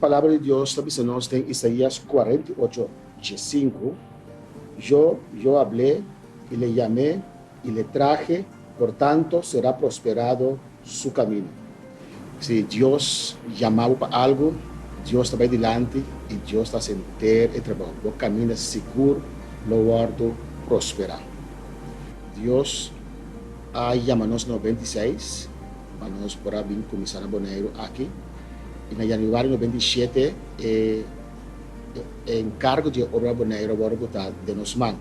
palavra de Deus está dizendo em Isaías 48:5. Yo hablé y le llamé y le traje, por tanto será prosperado su camino. Se Deus chamava para algo, Deus está bem dilante e Deus está sentado e trabalhando. O caminho é seguro, louvado, prosperar. Deus chamou-nos no 26, para nós poder vir começar a Bonaire aqui. E no januário no 27, encargo de obra Bonaire agora botar de nos mãos.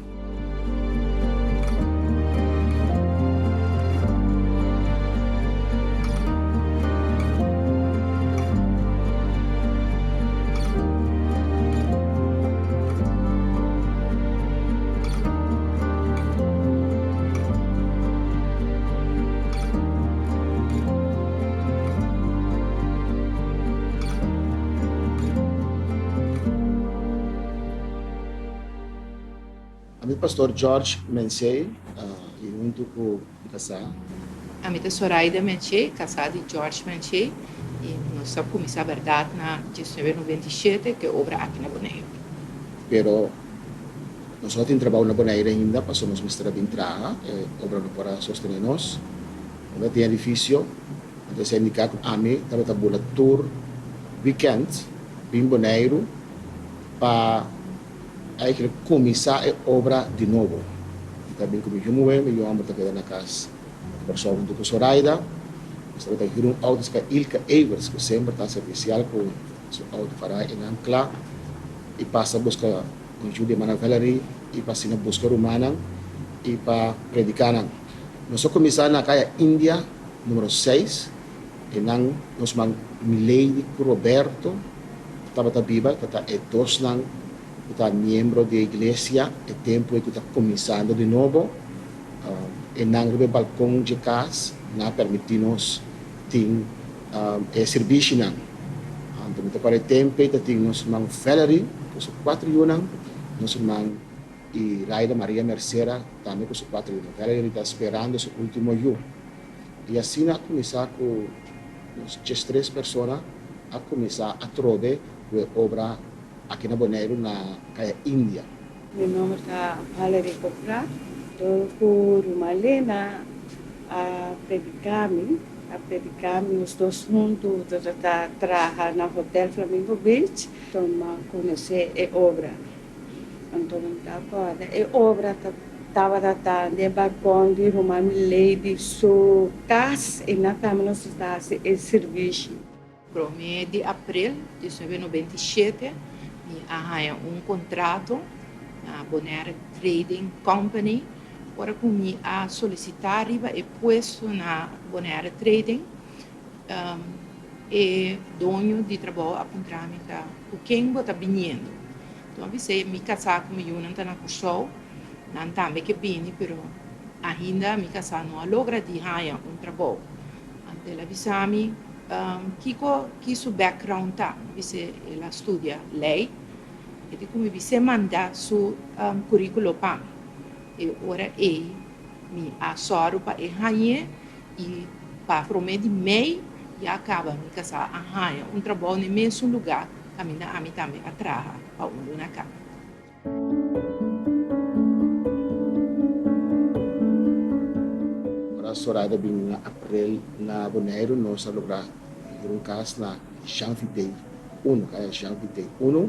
A mim, pastor George Mensei, e junto com o casal. A mim, Soraida Mensei, casada de George Mensei, e nós começamos a verdade na 1997, que é obra aqui na Bonaire. Pero nós não temos trabalho na Bonaire ainda, passamos a estar bem entrar, obra não para sostener-nos. Não tem edifício, então se indicar que a mim, estava a tour weekend, em Bonaire, para começar a obra de novo. Também como eu amo estar na casa da pessoa junto com Soraida. Estamos aqui um auto que é Ilka Evers, que sempre está servicial com o auto para em Ancla e passa a buscar com Judy Manavelari e passa a buscar humana e para predicar. Nós começamos na caia Índia, número 6, e nós chamamos Milady Roberto, estava viva, está dois está membro da igreja, é tempo que está começando de novo, e no balcão de casa, não permite-nos ter serviço. Então, para o tempo, temos uma Valerie, com os 4 anos, nós temos e Raida Maria Mercera, também com os 4 anos. Valerie está esperando o último ano. E assim, a começar com as 3 pessoas, a começar a trovar a obra aqui na Bonaire, na caia Índia. Meu nome é Valerie Copra, estou por uma lena a predicar os dois juntos, a trabalhar no Hotel Flamingo Beach, então conhecer a obra. Então, a obra estava no balcão de uma lady, sua casa, e na também nós estamos em serviço. Para o mês de abril de 1997, arranha contrato na Bonaire Trading Company para comigo a solicitar e puesto na Bonaire Trading e dono de trabalho a encontrar-me o quem está vindo. Então, eu me casar com eu não está na curso, não também que vim, pero ainda me casar não logra de arranhar trabalho. Então, ela avisou-me que seu background está, ela estuda lei. E come você manda su currículo para e ora me assoro para arranhar e para prometer mei e acaba me casar arranhar trabalho no mesmo lugar que a mim também atraha para onde na casa. Para a Soraya em abril na Bonaire, nós logramos caso na Janvitei 1, caia Janvitei 1.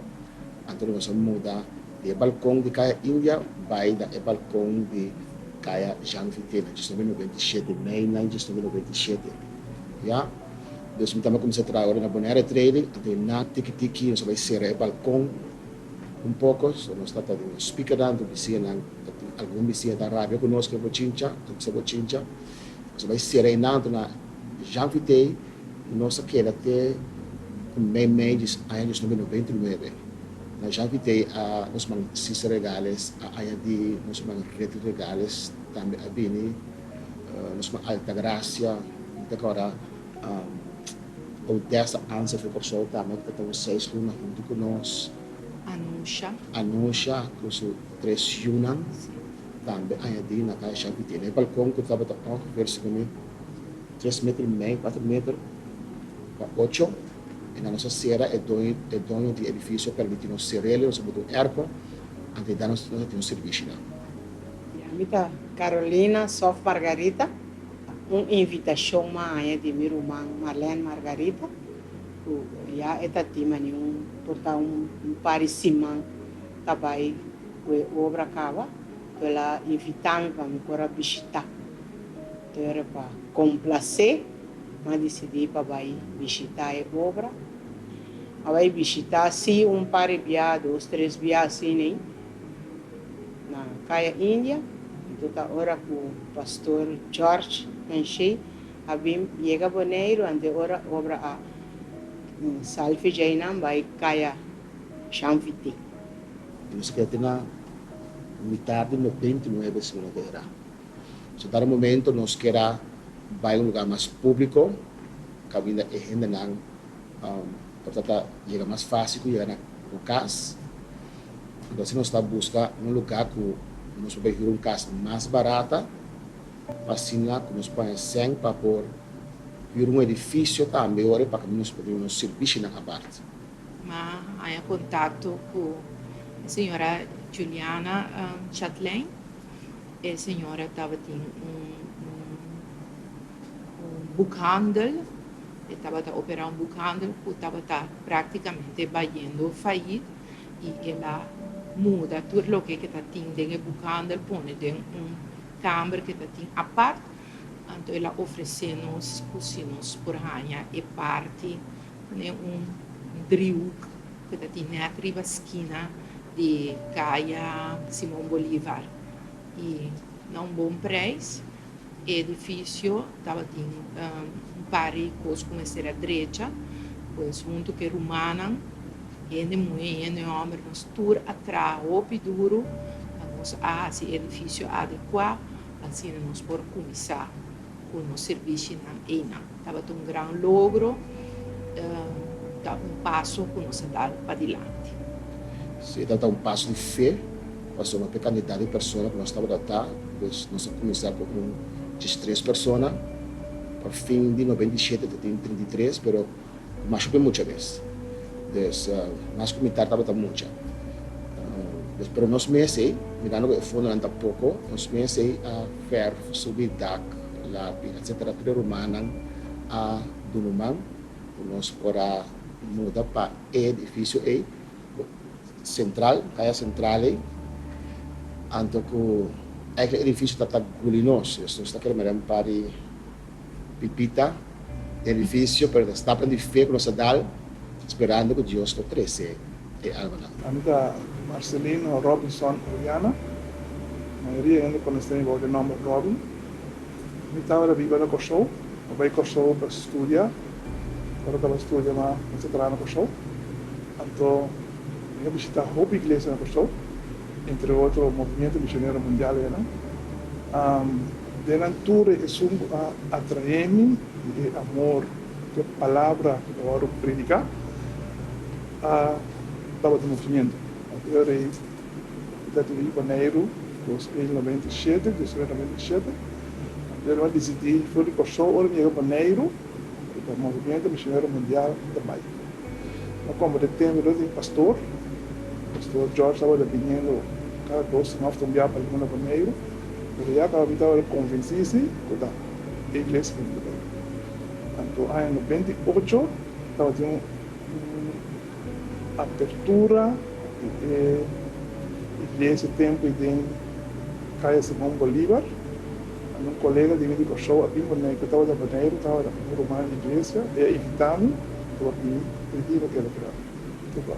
Então, nós vamos mudar do balcão de caia Índia para o balcão de caia Janvitei, na 1997, May 1997. Já? Deus me também começar a trabalhar na Bonaire Trading, até na tiki-tiki, nós vamos ser o balcão pouco, nós estamos speaker dando, algum vizinho da Arábia conosco, nós vamos ser na Janvitei, nós queremos até May de 1999. Na Janvitei, nós temos 6 regalos, nós temos 7 regalos, também a Bini, nós temos Alta Gracia, agora o 10 anos foi por sol também, que estamos 6 lunas junto com nós. Anusha, com os 3 lunas, também a na casa Janvitei. No balcão que estava verso comigo, 3 metros e meio, 4 metros, 8. e na nossa sera é dono de edifício permite nos ser ele, nós botar um erco, antes de nós temos um serviço. Mita Carolina Sof Margarita, uma invitação de minha irmã Marlene Margarita, que já está timando portar par cima também a obra acaba, ela invita-me para me correr visitar, então era para complacer, mas decidi para visitar a obra, vai visitar se par de dia, 2, 3 dias assim, na Caia Índia. Então, agora com o pastor George Menchei, abim chega Boneiro, ante ora obra a Salve Jainam vai Caia Shamviti. Nós queremos na metade de 99 segunda-feira. So, para o momento, nós queremos ir a um lugar mais público, que ainda é gente não, portanto, chega mais fácil, chega na casa. Então, se nós estamos buscando um lugar que nós podemos ir uma casa mais barata, assim lá, que nós podemos sem para pôr um edifício também, para que nós podemos servir na parte. Mas há contato com a senhora Juliana Chatelain, e a senhora estava tendo bookhandel, e estava operando um bookhandel que estava praticamente batendo falhida, e ela muda tudo o que está tendo em bookhandel, põe em câmara que está tendo a parte, então ela oferece-nos cozinhos por ranha e parte, driehoek que está tendo na riba esquina de Caia Simão Bolívar. E não bom preço, o edifício estava tendo par de coisas com essa direita, pois junto que romana, e mulher, e homem, nós tur atrás, o duro, nós esse edifício adequado, assim nós podemos começar com o serviço na ENA. Estava um grande logro, um passo que nós dar para adiante. Se dá um passo de fé, passou uma pequena quantidade de pessoas que nós estamos a tratar, nós começamos com 3 pessoas, para fim de 97 tem 33, mas mais que muitas vezes. Mas comunitário estava muito. Pero nos meses, mirando que o fundo não está pouco, nos meses a fer subir DAC, lápis, etc. Pero romanan a Dunumang, nós para mudar para edifício central, Caia Central, anto que aquele edifício está gulinos, nós está querendo para pipita, edifício, pero está para de fé que nós dá, esperando que Deus nos trece e algo. Amiga Marcelino Robinson Oriana, a maioria ainda conhece o nome Robin. Eu estava viva no show, eu fui ao show para estudar, agora estava estudando mas eu estava no show. Então, eu visitei a Hope Igreja no show, entre outros, o Movimento Missionário Mundial. Denan tudo isso atrair-me de amor, de palavra que eu vou predicar. Estava no movimento. Eu era em janeiro de 2097, eu decidi fazer o show em janeiro do Movimento Missionário Mundial também. Mas como de tempo eu tinha pastor George estava dependendo cada 2 semanas de para o janeiro, eu já estava convencido que a igreja então, em 98, estava tendo abertura igreja tempo de Caia Simão Bolívar. Um colega de mim show aqui que estava da Boneiro, estava da Romana Igreja, e invitamos para pedir aquela para.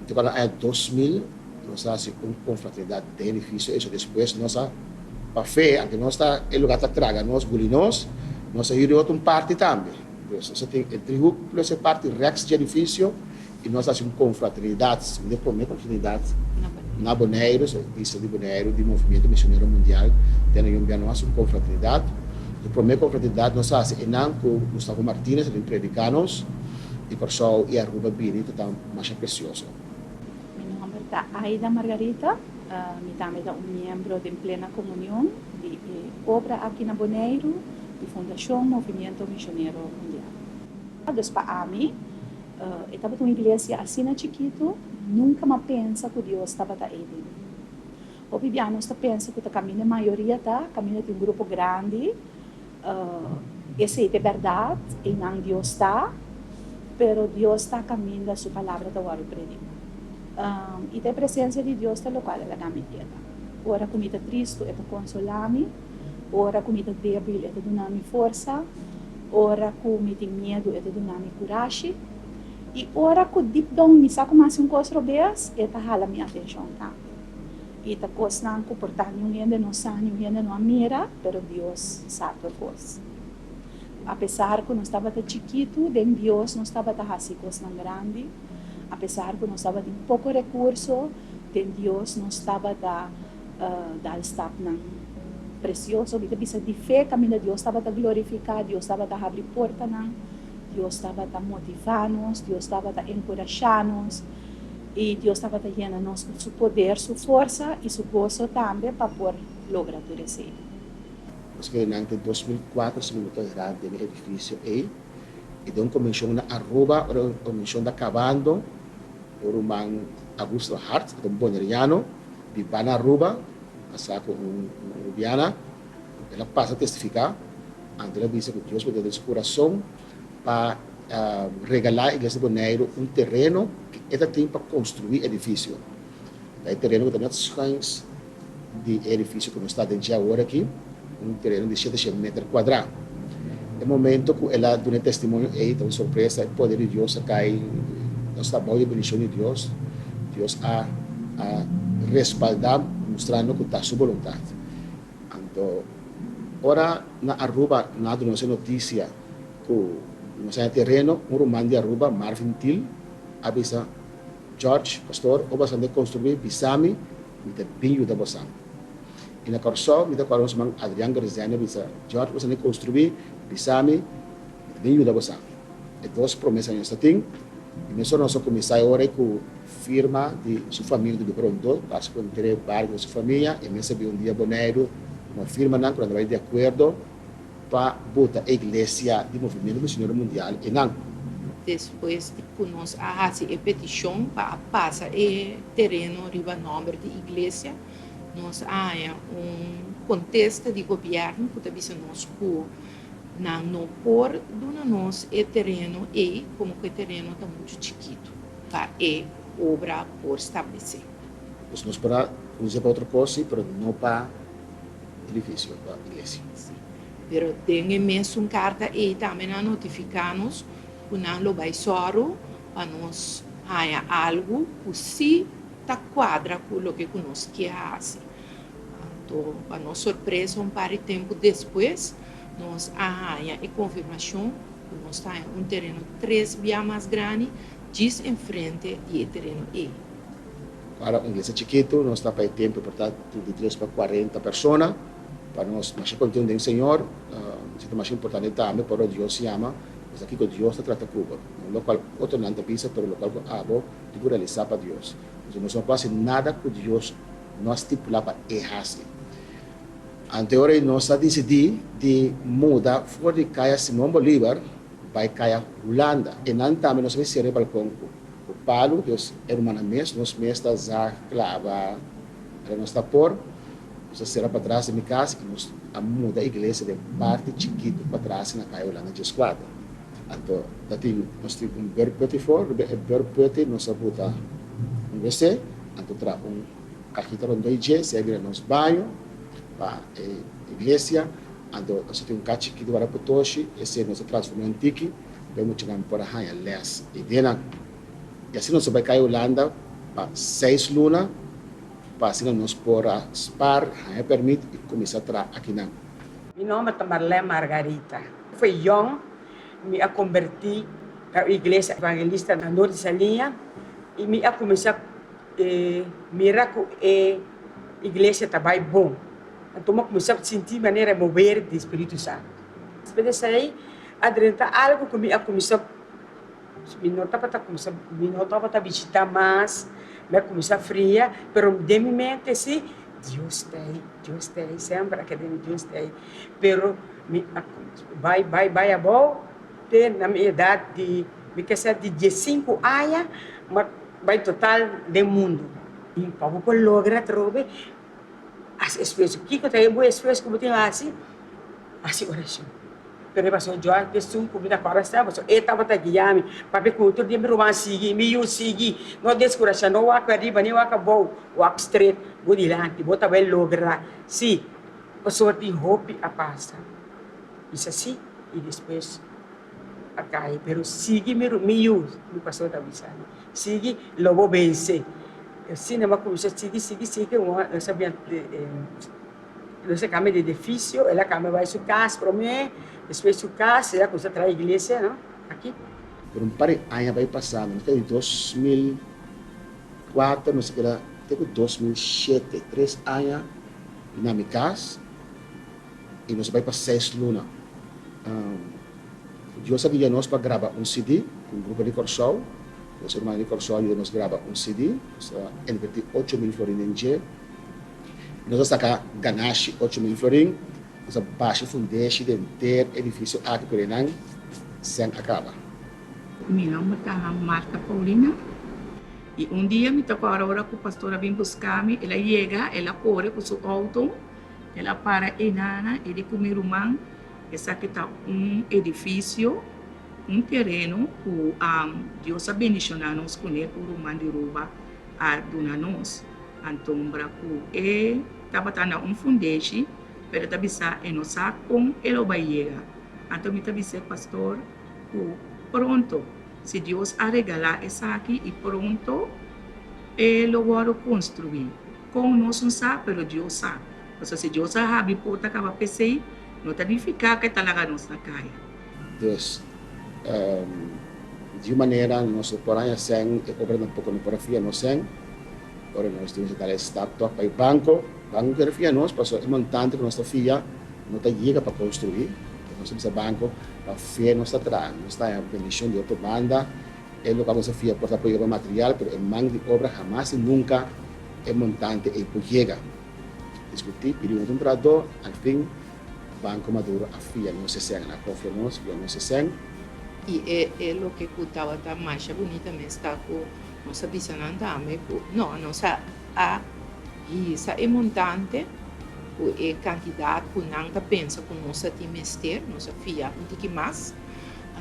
Então, em 2000, nós temos uma confraternidade de edifício, isso depois nós para fé, que nós está em lugar de traga, nós gulinos, nós aí outra parte também. Nós tem o trigo plus a parte rex de edifício e nós temos uma confraternidade, uma primeira confraternidade na Boneiro, isso de Boneiro, do Movimento Missionário Mundial, tem uma confraternidade. A primeira confraternidade nós temos com Gustavo Martínez, de Predicanos, e por isso e a Ruba Bini, está mais precioso. Meu nome é Aida Margarita, também sou membro de Plena Comunhão, de obra aqui na Boneiro, de Fundação Movimento Missionário Mundial. Para mim, estava uma igreja assim chiquito, nunca me pensa que Deus estava aí. O Bibiano está pensa que a caminha maioria caminha de um grupo grande, esse é de verdade, e não Deus está, pero Deus está caminhando a sua palavra da hora predica. E a presença de Deus está local na minha ora comida triste é para consolar-me, ora comida débil é para dar-me força, ora comida medo é para dar-me coragem, e ora que deep down me saco mais coisa robês é para jalar minha atenção também. E a coisa não comportar ninguém não sabe, ninguém não mira, pero Deus sabe a coisa. Apesar que não estava tão chiquito, Deus não estava tão assim coisa grande, apesar que não estava de pouco recurso, Deus não estava da estar precioso, que bisa de fé, caminho Deus estava a glorificar, Deus estava a abrir porta, Deus estava a motivar-nos, Deus estava a encorajar-nos, e Deus estava a llenar-nos com seu poder, sua força e seu gozo também para poder lograr tudo isso. Mas que em 2004 se mudou grande no edifício aí, e então começou na Aruba, começou a acabando, por um Augusto Hart, um boneriano, vive na Aruba, casa com uma rubiana, ela passa a testificar, ela diz que Deus pode dar seu coração para regalar a igreja de Bonaire um terreno que ela tem para construir edifício. É terreno que tem as chães de edifício que não está dentro agora aqui, um terreno de 700 metros quadrados. No momento que ela dá um testemunho, uma surpresa, o poder de Deus cai, nós estamos de bendição de Deus, Deus a respaldar, mostrando que está a sua vontade. Então, ora na Aruba, na nossa notícia que no terreno, um romano de Aruba, Marvin Till, avisa George, pastor, o bastante construir Bisami, mit binho da Bosam. E na Corsó, mit a os mang Adrian Garziani, avisa George, bastante construir Bisami, mit binho da Bosam. E duas promessas nessa tem. E nós nosso comissário ora que firma de sua família do Pronto, para se ter barco de sua família, e recebeu um dia boneiro, uma firma não, quando vai de acordo, para botar a igreja do movimento missionário mundial e não. Depois de nós a petição para passar o terreno riba nome de igreja, nós há contexto de governo que também nós não por nós o terreno e como que o terreno está muito chiquito para a obra por estabelecer. Então nós para usar para outra coisa, mas não para edifício, para a igreja. Pero tem mesmo carta e também a notificar-nos que não vai soro para nós há algo que se está quadra com o que nós queremos. Então, para nossa surpresa, par de tempo depois, nós há a confirmação que nós temos terreno 3 vezes mais grande, diz em frente do terreno E. Para uma igreja chiquito, nós está para tempo, portanto, de 3 para 40 pessoas, para nós, mas continuar em Senhor, é mais importante também para Deus se ama, mas aqui que Deus está tratando Cuba, no local outro não pisa, pero local que abo de realizar para Deus. Então não faz nada que Deus não estipular para errar. Anteriormente nós decidimos de mudar fora de Caia Simão Bolívar para Caia Holanda, e não também nós vamos ser balcão o palo, Deus é uma mês, nós mês está já clava, nós está por nós será para trás de minha casa e nós muda a igreja de parte chiquito para trás na Caia Holanda de esquadra. Então, nós temos um very petit, nós abuta WC, então traz cajita rondo IG, se abre nos banho para a igreja, então nós temos cachi que do Araputoshi, esse nós transformamos em tiki, vamos chegar por a hanha les e dena. E assim nós vai Caia Holanda para 6 lunas, para assim nós por a spar, hanha permite e começar a trabalhar aqui na. Meu nome é Marlene Margarita. Fui young, me converti para a igreja evangelista na Norte de Salinha e me comecei a mirar que a igreja estava bom. Então eu comecei a sentir maneira de mover do Espírito Santo. Depois disso aí, adianta algo que me comecei a não estava visitar mais, me comecei a fria, mas de minha mente sim, Deus tem, sempre que Deus tem. Pero vai a bom, converter na minha idade me casar de 15 anos, mas vai total do mundo. E para você lograr trobe, as espécies que eu tenho boas espécies como tem assim oração. Pero pastor João pessoa comida para estava, so estava tá guiame, para que o outro dia me romance seguir, me eu seguir, não descoração, não waka arriba, nem waka bow, waka straight, godilante, bota vai lograr. Sim, pastor de hope a passa. Isso assim e depois a cai, pero sigue me eu, o pastor tá avisando. Sigue, logo vencer. Assim, não começa sigue, eu sabia você cambia de edifício, ela cambia vai sua casa para mim, depois sua casa, ela começa a trazer a igreja, não? Aqui. Por um par de anos vai passando, até 2004, não sei o que era, até 2007, 3 anos, na minha casa, e nós vai para 6 lunas. Eu sabia nós para gravar CD com o grupo de Corsol, os irmãos de Corsol nós grava CD, nós inverti 8.000 florins em dia, nós saca ganache 8.000 florins, nós baixa fundeixe de inteiro edifício aqui por Enang, sem acaba. Meu nome é Marta Paulina. E dia me tocou a hora que a pastora vem buscar-me. Ela chega, ela corre com seu auto, ela para em Nana, ele com meu irmão. Esse aqui está edifício, terreno, que Deus abençoou-nos com ele, o irmão de Ruba, a donar-nos. Então, estava tendo fundeixe, pero também e não sabe como ele vai chegar. Então, me também pastor, pronto. Se Deus a regalar essa aqui e pronto, ele vai construir. Com nós não sabe, pero Deus sabe. Porque se Deus sabe, porta que vai pensar, não significa que talaga nós na caia. Então, de maneira, nós podemos fazer, obra um pouco na porafia, nós temos. Agora nós temos que dar estátua para o banco que refia nós, passou é montante que nossa filha não está chega para construir. Nós temos o banco para fé nós atrás, nós está em bendição de outra banda, é o que nossa filha porta apoio para material, mas o mão de obra jamais e nunca é montante e chega. Discutir, pedir um contrato, ao fim, banco maduro a filha não se sente, a cofre não se sente. E é o que estava mais bonita mesmo, está com nossa visão andando, não sa a isso é montante, é quantidade que não pensa com nossa timester, nossa filha, um pouco mais,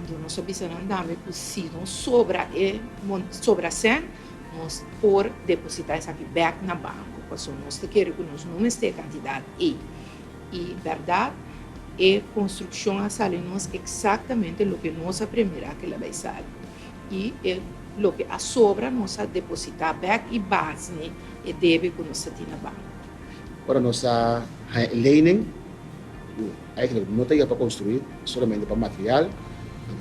então nossa visão andando, se não sobra sobra 100, nós por depositar isso aqui back na banco, porque nós queremos que nós não esteja quantidade e verdade é construção a sair nós exatamente o que nossa primeira que ela vai sair e lo que a sobra nós a depositar back e base, né, e deve que nós tem na banco. Para nossa lening, eigenlijk não tem para construir, somente para material.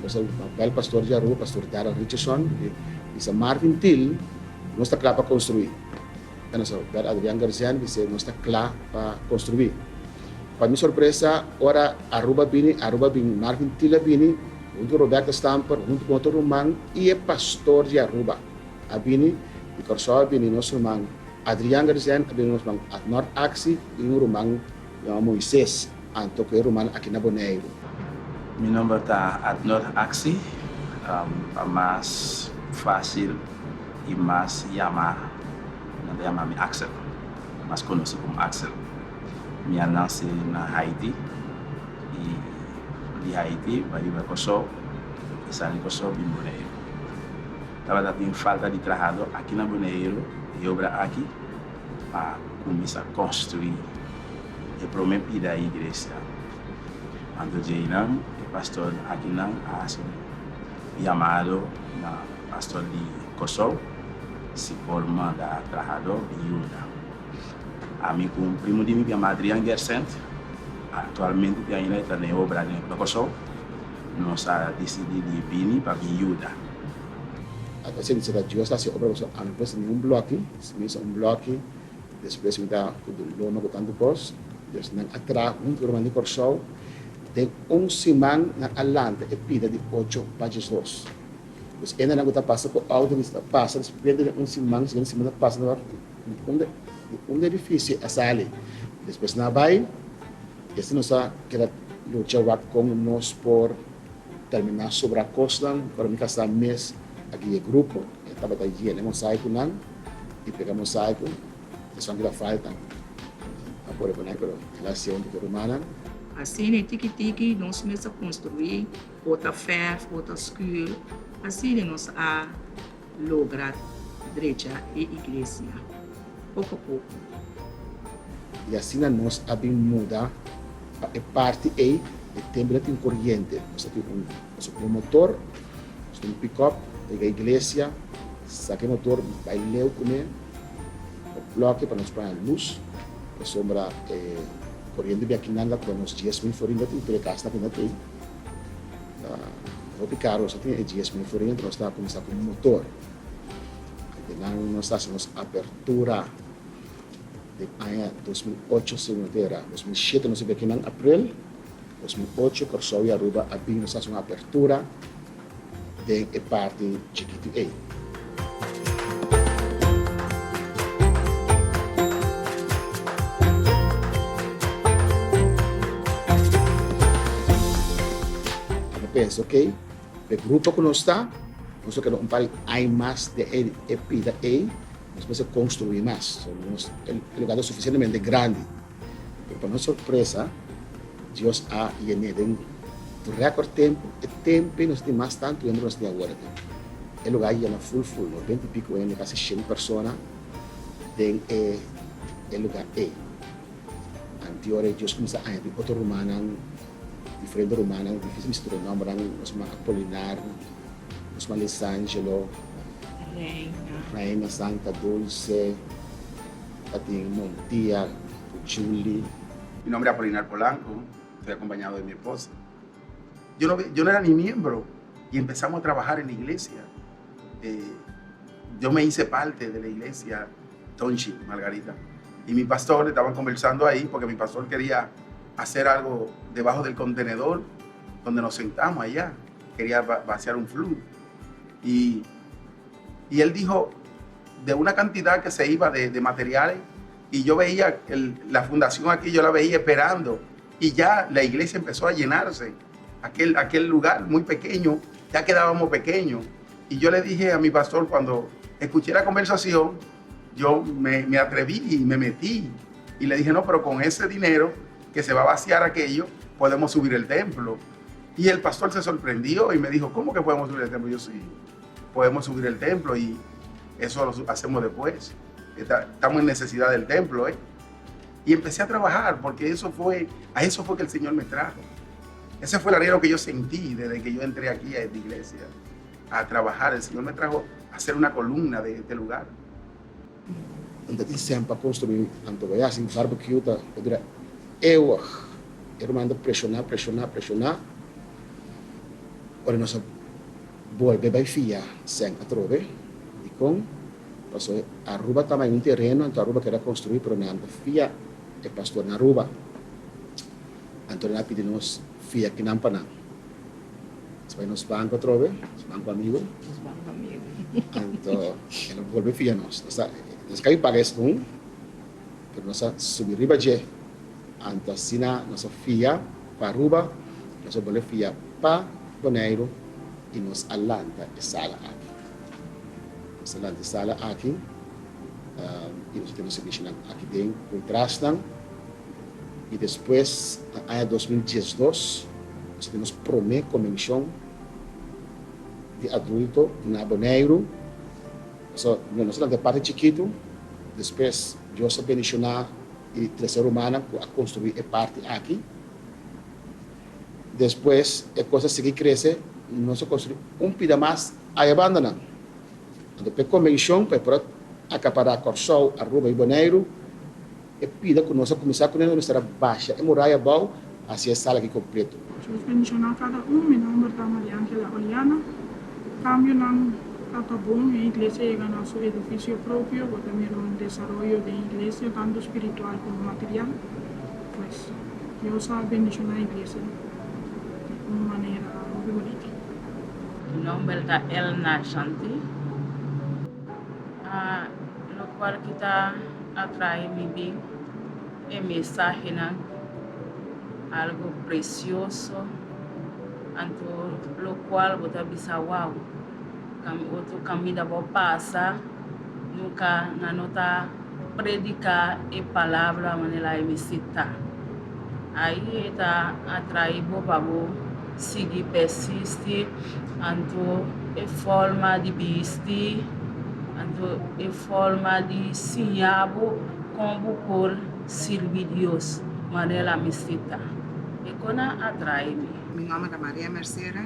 Então, o pastor Jaru, pastor Darrell Richardson e o Marvin Till, nós está claro para construir. Então, o Adriano Garcia diz nós está claro para construir. Para minha surpresa, ora Aruba Bini, Marvin Till Bini, junto Roberto Stamper, junto com outro irmão, e é pastor de Aruba. A Bini, e Corsol Bini, nosso irmão Adriano Garcia, Bini, nosso irmão Adnor Axi, e um irmão Moisés, anto que é irmão aqui na Boneiro. Meu nome é Adnor Axi, é mais fácil e mais chama-me Axel, mais conhecido como Axel. Minha nasci na Haiti, e de Haiti, para ir para Kosovo, e sair de Kosovo em Boneiro. Estava tendo falta de trabalho aqui na Boneiro, e obra aqui, para começar a construir e prometer a igreja. Quando Jainan, o pastor aqui não, chamado na pastor de Kosovo, se forma da trabalhador de Yuda. A mim, com o primo de mim, chamado Adriano Gersent, atualmente ainda está na obra de Kosovo, nós decidimos de vir para Yuda. Assim, se a Deus está se obra, a empresa tem bloco, se bloco, depois me dá o lono com tanto pós, Deus não atrás, irmão de Korsol, tem semana na Atlanta, e pida de 8 páginas. Então, ainda não está passando por auto, está passando, depois de semana passa, um edifício a sala. Depois na vai, esse não sabe que ela luta com nós por terminar sobre a costa, para mim casar mês aqui é grupo, estava da higiene, mosaico não, e pegamos mosaico, só que falta, a por exemplo, pero relação de romana. Assim, tiki-tiki, nós começamos a construir outra fé, outra escola. Assim, nós a lograr igreja e igreja, pouco a pouco. E assim nós abrimos mudar a parte E, de tempo tem corrente. Nós temos um motor, nós temos um pick-up, da igreja, saque motor, vai ler comer, o bloco para nós pôr a luz, a sombra, corrente de aqui nada, para nós 10.000 forinhos, tem que gastar com aqui. Vou picar, nós temos 10.000 forinhos, nós estamos começando com o motor. Nós fazemos abertura de ano 2008, segunda-feira, 2007, nós vimos aqui em abril, 2008, Corsou e Aruba, nós fazemos uma abertura de parte Chiquito A. Eu penso, ok, o grupo que nós está, nós queremos um par de mais de pida A, nós precisamos construir mais. O lugar é suficientemente grande. Para nossa surpresa, Deus ha llenado em recorde tempo, e tempo nós temos mais tanto, e nós temos agora. O lugar é full, 20 e pico anos, quase 100 pessoas, tem o lugar E. Anterior, Deus começa a abrir outro romano, diferente romano, difícil misturar o nome, nós chamamos Apolinar, nós chamamos Lisangelo, Reina, Santa Dulce, Montia, Julie. Mi nombre es Apolinar Polanco, estoy acompañado de mi esposa. Yo no era ni miembro y empezamos a trabajar en la iglesia. Yo me hice parte de la iglesia Tonchi, Margarita. Y mi pastor, estaban conversando ahí porque mi pastor quería hacer algo debajo del contenedor donde nos sentamos allá. Quería vaciar un flujo. Y él dijo de una cantidad que se iba de materiales, y yo veía la fundación aquí, yo la veía esperando, y ya la iglesia empezó a llenarse. Aquel lugar muy pequeño, ya quedábamos pequeños. Y yo le dije a mi pastor, cuando escuché la conversación, yo me atreví y me metí. Y le dije, no, pero con ese dinero que se va a vaciar aquello, podemos subir el templo. Y el pastor se sorprendió y me dijo, ¿cómo que podemos subir el templo? Yo, sí, podemos subir el templo y eso lo hacemos después. Estamos en necesidad del templo, ¿eh? Y empecé a trabajar porque a eso fue que el Señor me trajo. Ese fue el anhelo que yo sentí desde que yo entré aquí a esta iglesia, a trabajar. El Señor me trajo a hacer una columna de este lugar. Então, sempre a construir, tanto vai assim, barbecue, eu diria, eu mando pressionar. Ora, nós volve vai fia, sem a trove, e com, passou, Aruba também um terreno, então Aruba queria construir, pero não, fia é pastor na Aruba. Então, nós pedimos fia que não para não. Vai nos banco trove, banco amigo. Então, ele volve fia nós. Nós caímos para isso, pero nós subir riba de, então, assim, nós fia para Aruba, nós volve fia para Bonaire e nós alanta e sala aqui. Nós alanta e sala aqui, e nós temos serviço aqui dentro, com trastan, e depois, no ano 2012, nós temos primeira convenção de adulto na Bonaire. Nós temos parte chiquito, depois eu sou bendicionar e terceira humana a construir a parte aqui. Depois, a coisa seguir crescer, nós construímos pida mais, aí abandonamos. Depois, convenção, para acaparar Corsou, Aruba e Bonaire, e pida que nós começar com a nossa baixa, e muralha bom, assim a sala aqui completa. Deus bendicionar cada meu nome é Maria Angela Oliana. Cambio não está bom, a igreja chega no seu edifício próprio, ou também no desenvolvimento da igreja, tanto espiritual como material. Pues, Deus a bendicionar a igreja. De uma maneira muito bonita. Mi nombre es Elna Shanti, lo cual kita atrae mi vida, el mensaje, algo precioso, Anto lo cual bota bisa wow. Kami outro caminho vou passar, nunca na nota predicar e palavra maneira me citar. Aí está atraído para seguir persiste, anto e forma de vestir, anto e forma de sinhabo como por servir Deus, maneira me citar. E quando atrai-me. Mi nome é Maria Mercedes,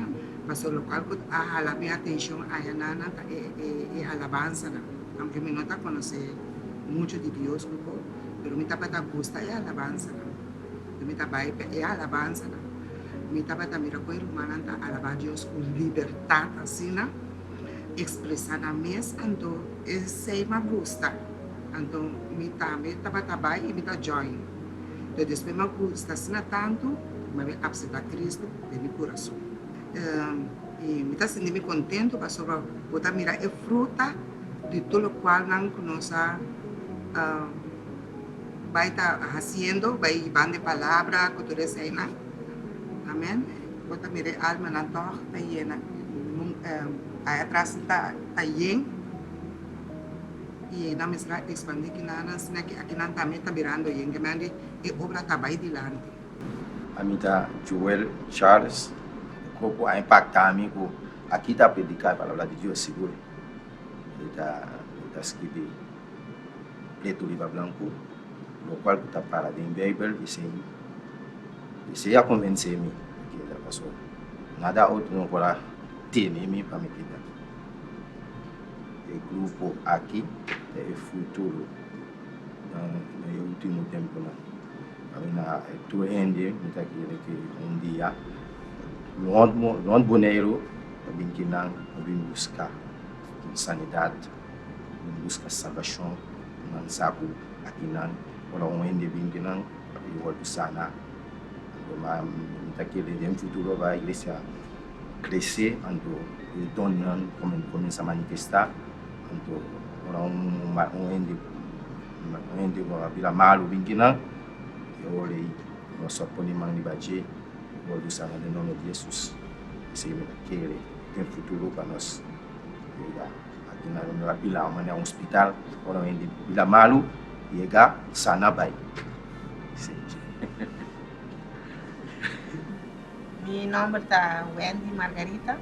pastor local que a la minha atenção a nana e alabanza, aunque me nota conhecer muito de Deus, pero me tapa ta gusta e alabanza, me tapa e alabanza, me tapa ta mira coi rumana ta alabar Deus com liberdade assim, expressar na mesa, então esse me gusta, então me tapa ta bai e me ta join. Então depois me gusta assim tanto, me aceitar Cristo de meu coração. E me está sentindo contente para sobre poder mirar a fruta de tudo o qual nós vai estar fazendo, vai ir palavra, cultura cena. Amém. Poder mirar a alma na torre, está llena. Aí atrás está yen. E na mesma expandir que nós aqui não também está mirando yen, que mande e obra está bem dilante. A mim tá Joel Charles, como a impactar a mim, aqui está predicar a palavra de Deus seguro. Ele está escrevendo preto livro branco, no qual está parado em Bíblia, e se ia convencer-me que ele passou. Nada outro não pode ter em mim para me quitar. O grupo aqui é o futuro no último tempo. Na tu ende muita que dia non boneiro bem que não bem buscar sanidade, buscar salvação, não sabe aqui não, ou ende bem que não e volta sana, mas muita que ele no futuro vai a igreja crescer, então e dona começa a manifestar, então ende vai virar malo bem que não. Olhei, nós só podemos libadir o do sangue do nome de Jesus. Se ele tem futuro para nós. Aqui na Vila, mas é um hospital, onde ele Vila Malu, chega, sana vai. Mi nome é Wendy Margarita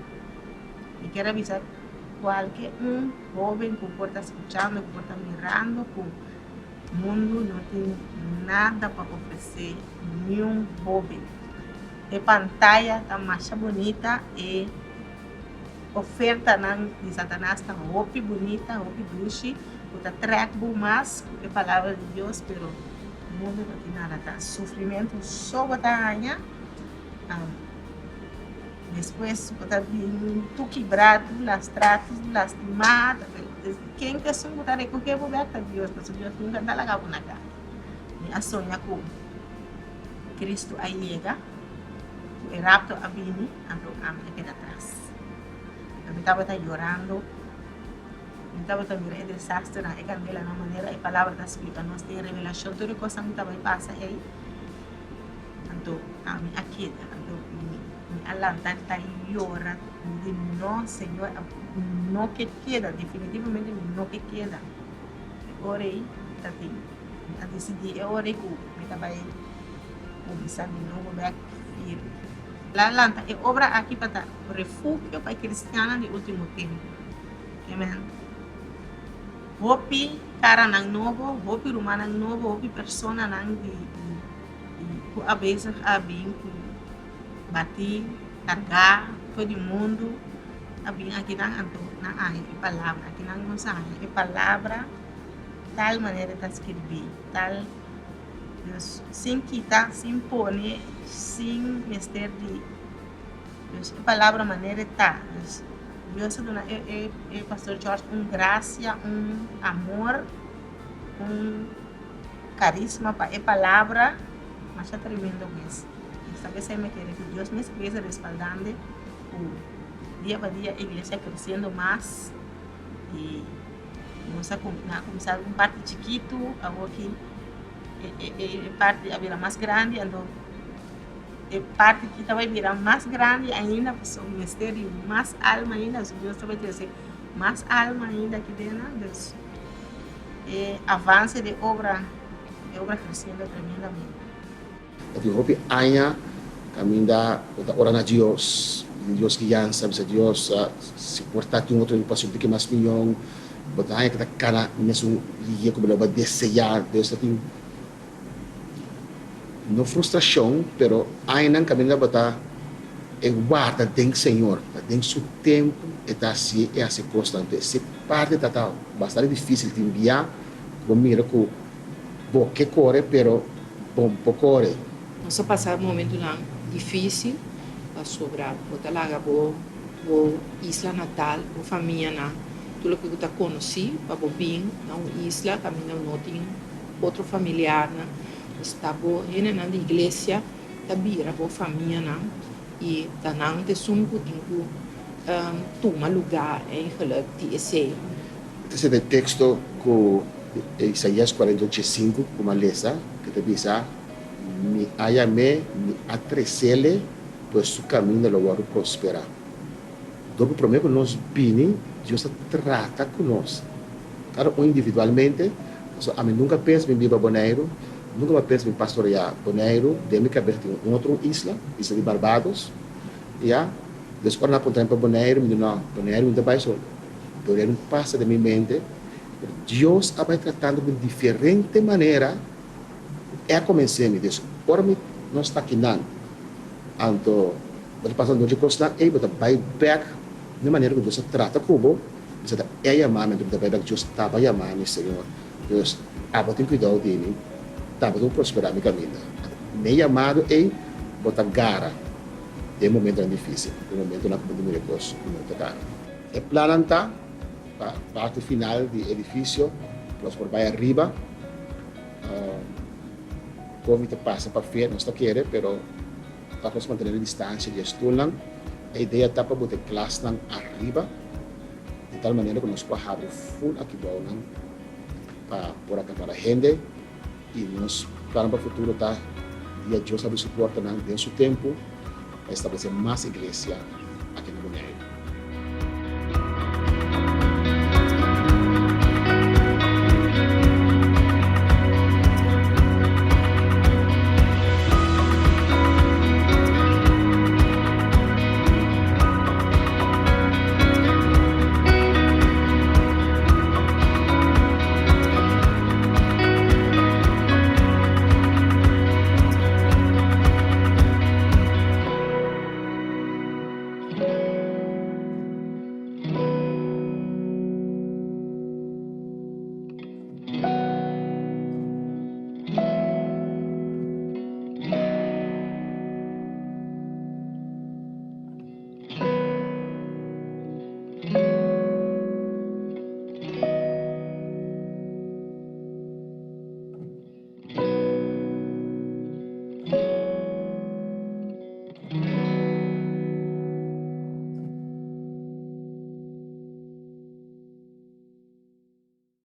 e quero avisar qualquer jovem que pode estar escutando, que pode estar mirando, que o mundo não tem nada para oferecer, nenhum hobby. A pantalla está mais bonita e oferta de Satanás está muito bonita, muito doce, está trago mais a palavra de Deus, mas o mundo não tem nada, está sofrimento só batalha. Depois está tudo quebrado, lastrado, lastimado. Quem quer se mudar é porque vou ver a Deus, mas Deus nunca dá lá na cara. A sonha com Cristo aí chega, o rapto a bini, a programa aqui atrás. Eu estava chorando, eu estava mirando desastre na candela na maneira a palavra está escrita, nós tem revelação, toda coisa que estava passa aí. Então, a minha aqui, Allah está llora de no, Senhor, no que queda, definitivamente no que queda. Orei, a decidir, eu orei com me trabalhei começar de novo, vai firme. La lanta é obra aqui para dar refúgio para cristiana de último tempo. Amém. Hopi cara nang novo, hopi rumah nang novo, hopi persona nang di a vezes abim bati carga todo mundo abim aqui na ai palavra aqui na mensagem a palavra tal maneira está escrever tal Deus sem quitar sem pôr sem mister de Deus a palavra maneira está Deus dona pastor Jorge graça amor carisma para a palavra mas é tremendo isso. Esta vez me quer que Deus me esteja respaldando dia a dia a igreja crescendo mais e nós começar um parte chiquito agora que parte a vida mais grande então parte que vai virar mais grande ainda, para o mistério, mais alma ainda, Deus vai trazer mais alma ainda aqui dentro, Deus. Avanço de obra crescendo tremendamente. Eu hope aña caminda orando a Deus guiança, bisa Deus se portar um outro paciente que mais milhão, botar aña que tá cara mesmo liga como ela vai desejar, Deus tem no frustração, pero aña caminda botar guarda dentro Senhor, dentro seu tempo, está assim, é assim constante. Se parte tá bastante difícil de enviar, como mira que bom que corre, pero bom corre. Nós passamos um momento não difícil para sobrar, botar lá bo isla natal, bo família não, tudo que eu conheci, para bo bem, na isla, caminhando não tem outro familiar não, está bo na igreja, tá bira bo família não, e tá não de sumco tingo toma lugar em geluk die esse. Esse é o texto que Isaías 48:5, como lesa, que te diz, mi ayame, mi atrecele, pues su camino lo vai prosperar. Dopo primeiro que nós vini, Deus trata conosco. Cada um individualmente, a mim nunca penso em viver Bonaire, nunca penso em pastorear Bonaire, deve que haver uma outra isla de Barbados, e depois na ponta para Bonaire, me diz, não, Bonaire não vai só. Bonaire não passa de minha mente. Deus vai tratando de diferente maneira. É comecei me diz, ora nós está aqui não, então vou passando de costa, e vou vai back de maneira que Deus trata como, você é chamamento da Bíblia que Deus estava chamando Senhor, Deus tem cuidado de mim, estava tudo prosperar minha caminho, me chamado é botar gara, é momento difícil, é momento na como de Deus, muito cara. É plananta a parte final do edifício, nós por vai arriba. Covid passa para frente, não está querendo, pero vamos manter a distância de estudo. A ideia está para botar classe arriba, de tal maneira que nós podemos abrir full aqui para por acá para a gente e nós plano para o futuro está e Deus abre suporte dentro do tempo para estabelecer mais igreja aqui no Bonaire.